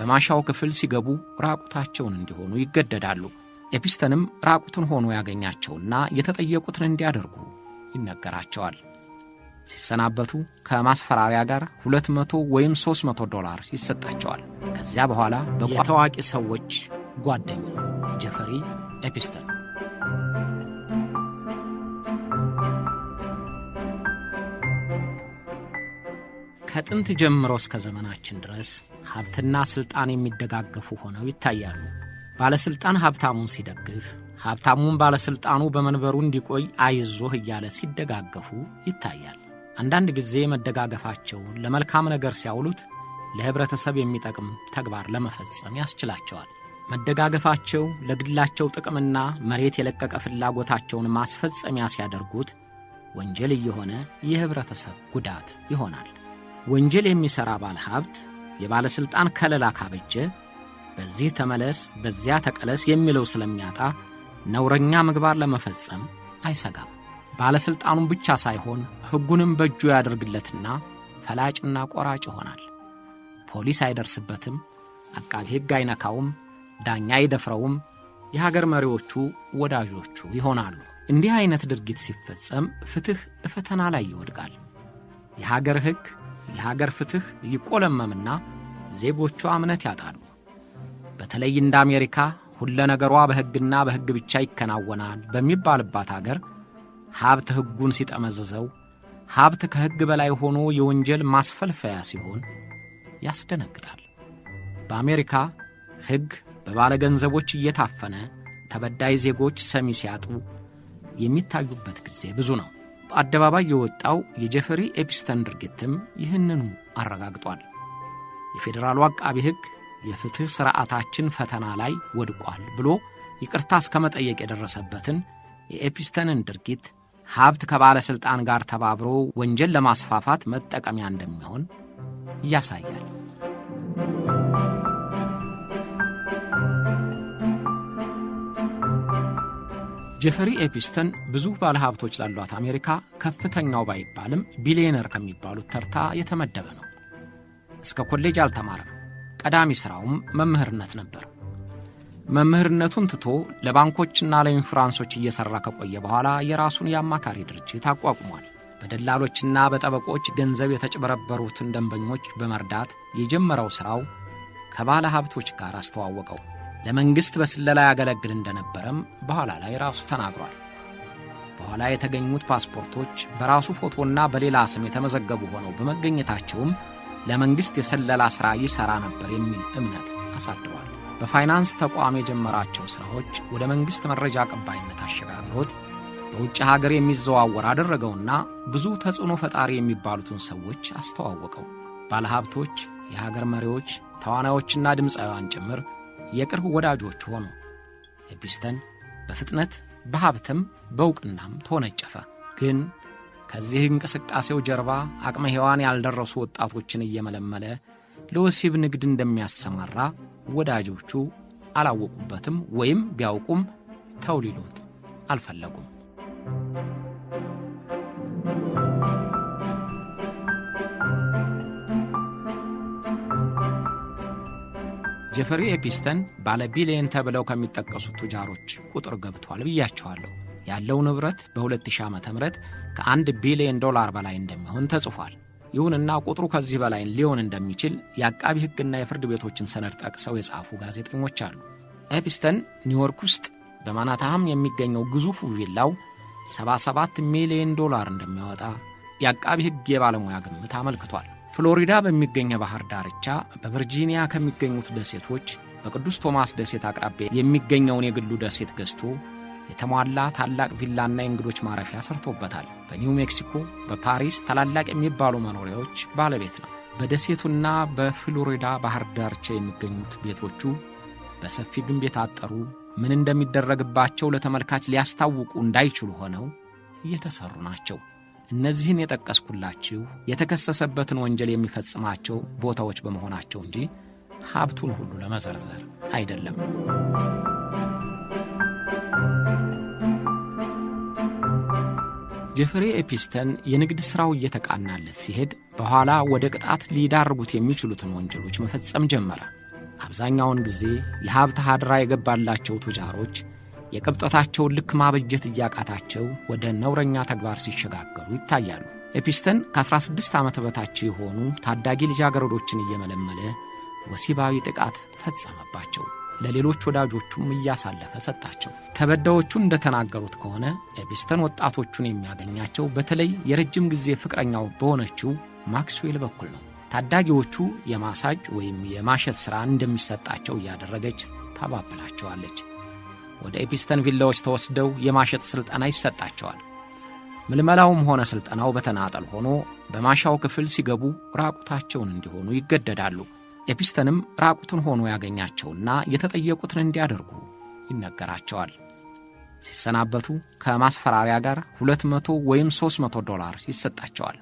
በማሻው ክፍል ሲገቡ ራቁታቸውን እንዲሆኑ ይገደዳሉ። ኤፒስተንም ራቁቱን ሆኖ ያገኛቸውና የተጠየቁትን እንዲያደርጉ ይነገራቸዋል። ሲሰናበቱ ከማስፈራሪያ ጋር 200 ወይም $300 ይሰጣቸዋል። ከዚያ በኋላ በታዋቂ ሰዎች ጓደኛ ጄፈሪ ኤፒስተን ከጥንት ጀምሮ እስከ ዘመናችን ድረስ ሀብትና ስልጣን የሚደጋገፉ ሆነው ይታያሉ። ባለስልጣን ሀብታሙን ሲደግፍ፣ ሀብታሙን ባለስልጣኑ በመንበሩ እንዲቆይ አይዞህ እያለ ሲደጋገፉ ይታያል። አንዳንድ ጊዜ መደጋገፋቸውን ለመልካም ነገር ሲያውሉት ለህብረተሰብ የሚጠቅም ተግባር ለመፈጸም ያስችላቸዋል። መደጋገፋቸው ለግላቸው ጥቅምና መሬት የለቀቀ ፍላጎታቸውን ማስፈጸሚያ ሲያደርጉት ወንጀል እየሆነ የህብረተሰብ ጉዳት ይሆናል። ወንጀል የሚሠራ ባለሀብት የባለስልጣን ከለላ ካበጀ በዚህ ተመለስ በዚያ ተቀለስ የሚለው ስለሚያጣ ነውረኛ ምግባር ለመፈጸም አይሰጋም። ባለስልጣኑን ብቻ ሳይሆን ሕጉንም በእጁ ያደርግለትና ፈላጭና ቆራጭ ይሆናል። ፖሊስ አይደርስበትም፣ አቃቢ ሕግ አይነካውም፣ ዳኛ አይደፍረውም። የሀገር መሪዎቹ ወዳጆቹ ይሆናሉ። እንዲህ አይነት ድርጊት ሲፈጸም ፍትሕ ፈተና ላይ ይወድቃል። የሀገር ሕግ የሀገር ፍትሕ ይቆለመምና ዜጎቿ እምነት ያጣሉ። በተለይ እንደ አሜሪካ ሁሉ ነገሯ በሕግና በሕግ ብቻ ይከናወናል በሚባልባት አገር ሀብት ሕጉን ሲጠመዝዘው፣ ሀብት ከሕግ በላይ ሆኖ የወንጀል ማስፈልፈያ ሲሆን ያስደነግጣል። በአሜሪካ ሕግ በባለገንዘቦች እየታፈነ ተበዳይ ዜጎች ሰሚ ሲያጡ የሚታዩበት ጊዜ ብዙ ነው። በአደባባይ የወጣው የጄፈሪ ኤፒስተን ድርጊትም ይህንኑ አረጋግጧል። የፌዴራሉ አቃቢ ሕግ የፍትሕ ሥርዓታችን ፈተና ላይ ወድቋል ብሎ ይቅርታ እስከ መጠየቅ የደረሰበትን የኤፒስተንን ድርጊት ሀብት ከባለሥልጣን ጋር ተባብሮ ወንጀል ለማስፋፋት መጠቀሚያ እንደሚሆን ያሳያል። ጄፈሪ ኤፒስተን ብዙ ባለሀብቶች ላሏት አሜሪካ ከፍተኛው ባይባልም ቢሊዮነር ከሚባሉት ተርታ የተመደበ ነው። እስከ ኮሌጅ አልተማረም። ቀዳሚ ሥራውም መምህርነት ነበር። መምህርነቱን ትቶ ለባንኮችና ለኢንሹራንሶች እየሠራ ከቆየ በኋላ የራሱን የአማካሪ ድርጅት አቋቁሟል። በደላሎችና በጠበቆች ገንዘብ የተጭበረበሩትን ደንበኞች በመርዳት የጀመረው ሥራው ከባለ ሀብቶች ጋር አስተዋወቀው። ለመንግሥት በስለላ ያገለግል እንደነበረም በኋላ ላይ ራሱ ተናግሯል። በኋላ የተገኙት ፓስፖርቶች በራሱ ፎቶና በሌላ ስም የተመዘገቡ ሆነው በመገኘታቸውም ለመንግሥት የሰለላ ሥራ ይሠራ ነበር የሚል እምነት አሳድሯል። በፋይናንስ ተቋም የጀመራቸው ሥራዎች ወደ መንግሥት መረጃ አቀባይነት አሸጋግሮት በውጭ ሀገር የሚዘዋወር አደረገውና ብዙ ተጽዕኖ ፈጣሪ የሚባሉትን ሰዎች አስተዋወቀው። ባለሀብቶች፣ የሀገር መሪዎች፣ ተዋናዮችና ድምፃውያን ጭምር የቅርብ ወዳጆች ሆኑ። ኤፒስተን በፍጥነት በሀብትም በእውቅናም ተወነጨፈ። ግን ከዚህ እንቅስቃሴው ጀርባ አቅመ ሔዋን ያልደረሱ ወጣቶችን እየመለመለ ለወሲብ ንግድ እንደሚያሰማራ ወዳጆቹ አላወቁበትም፣ ወይም ቢያውቁም ተው ሊሉት አልፈለጉም። ጄፈሪ ኤፒስተን ባለ ቢሊየን ተብለው ከሚጠቀሱት ቱጃሮች ቁጥር ገብቷል ብያቸዋለሁ። ያለው ንብረት በ2000 ዓመተ ምህረት ከ$1 ቢሊዮን በላይ እንደሚሆን ተጽፏል። ይሁንና ቁጥሩ ከዚህ በላይ ሊሆን እንደሚችል የአቃቢ ሕግና የፍርድ ቤቶችን ሰነድ ጠቅሰው የጻፉ ጋዜጠኞች አሉ። ኤፒስተን ኒውዮርክ ውስጥ በማናታሃም የሚገኘው ግዙፉ ቪላው $77 ሚሊዮን እንደሚያወጣ የአቃቢ ሕግ የባለሙያ ግምት አመልክቷል። ፍሎሪዳ በሚገኝ ባህር ዳርቻ በቨርጂኒያ ከሚገኙት ደሴቶች በቅዱስ ቶማስ ደሴት አቅራቢያ የሚገኘውን የግሉ ደሴት ገዝቶ የተሟላ ታላቅ ቪላና የእንግዶች ማረፊያ ሰርቶበታል። በኒው ሜክሲኮ፣ በፓሪስ ታላላቅ የሚባሉ መኖሪያዎች ባለቤት ነው። በደሴቱና በፍሎሪዳ ባህር ዳርቻ የሚገኙት ቤቶቹ በሰፊ ግንብ የታጠሩ፣ ምን እንደሚደረግባቸው ለተመልካች ሊያስታውቁ እንዳይችሉ ሆነው እየተሰሩ ናቸው። እነዚህን የጠቀስኩላችሁ የተከሰሰበትን ወንጀል የሚፈጽማቸው ቦታዎች በመሆናቸው እንጂ ሀብቱን ሁሉ ለመዘርዘር አይደለም። ጄፈሪ ኤፒስተን የንግድ ሥራው እየተቃናለት ሲሄድ በኋላ ወደ ቅጣት ሊዳርጉት የሚችሉትን ወንጀሎች መፈጸም ጀመረ። አብዛኛውን ጊዜ የሀብት ሀድራ የገባላቸው ቱጃሮች የቅብጠታቸውን ልክ ማበጀት እያቃታቸው ወደ ነውረኛ ተግባር ሲሸጋገሩ ይታያሉ። ኤፒስተን ከ16 ዓመት በታች የሆኑ ታዳጊ ልጃገረዶችን እየመለመለ ወሲባዊ ጥቃት ፈጸመባቸው። ለሌሎች ወዳጆቹም እያሳለፈ ሰጣቸው። ተበዳዮቹ እንደተናገሩት ከሆነ ኤፒስተን ወጣቶቹን የሚያገኛቸው በተለይ የረጅም ጊዜ ፍቅረኛው በሆነችው ማክስዌል በኩል ነው። ታዳጊዎቹ የማሳጅ ወይም የማሸት ሥራ እንደሚሰጣቸው እያደረገች ታባብላቸዋለች። ወደ ኤፒስተን ቪላዎች ተወስደው የማሸት ሥልጠና ይሰጣቸዋል። ምልመላውም ሆነ ሥልጠናው በተናጠል ሆኖ በማሻው ክፍል ሲገቡ ራቁታቸውን እንዲሆኑ ይገደዳሉ። ኤፒስተንም ራቁቱን ሆኖ ያገኛቸውና የተጠየቁትን እንዲያደርጉ ይነገራቸዋል። ሲሰናበቱ ከማስፈራሪያ ጋር $200 ወይም $300 ይሰጣቸዋል።